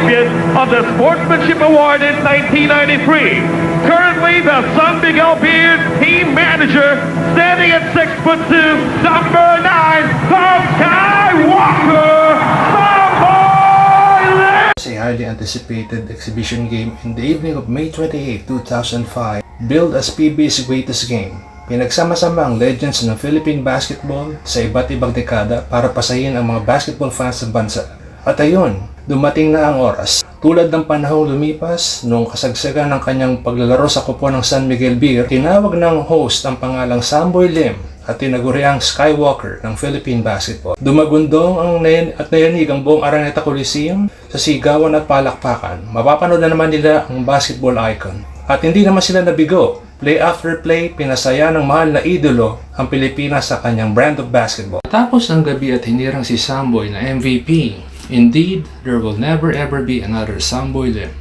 recipient of the Sportsmanship Award in 1993. Currently the San Miguel Bears team manager, standing at 6'2", number 9, Tom Skywalker, Samboy Lim! A highly anticipated exhibition game in the evening of May 28, 2005, billed as PBA's greatest game. Pinagsama-sama ang legends ng Philippine basketball sa iba't ibang dekada para pasahin ang mga basketball fans sa bansa. At ayun, dumating na ang oras. Tulad ng panahong lumipas, noong kasagsagan ng kanyang paglalaro sa kupo ng San Miguel Beer, tinawag ng host ang pangalang Samboy Lim at tinaguriang Skywalker ng Philippine basketball. Dumagundong at nayanig ang buong Araneta Coliseum sa sigawan at palakpakan. Mapapanood na naman nila ang basketball icon. At hindi naman sila nabigo. Play after play, pinasaya ng mahal na idolo ang Pilipinas sa kanyang brand of basketball. Tapos ang gabi at hinirang si Samboy na MVP. Indeed, there will never ever be another Samboy Lim.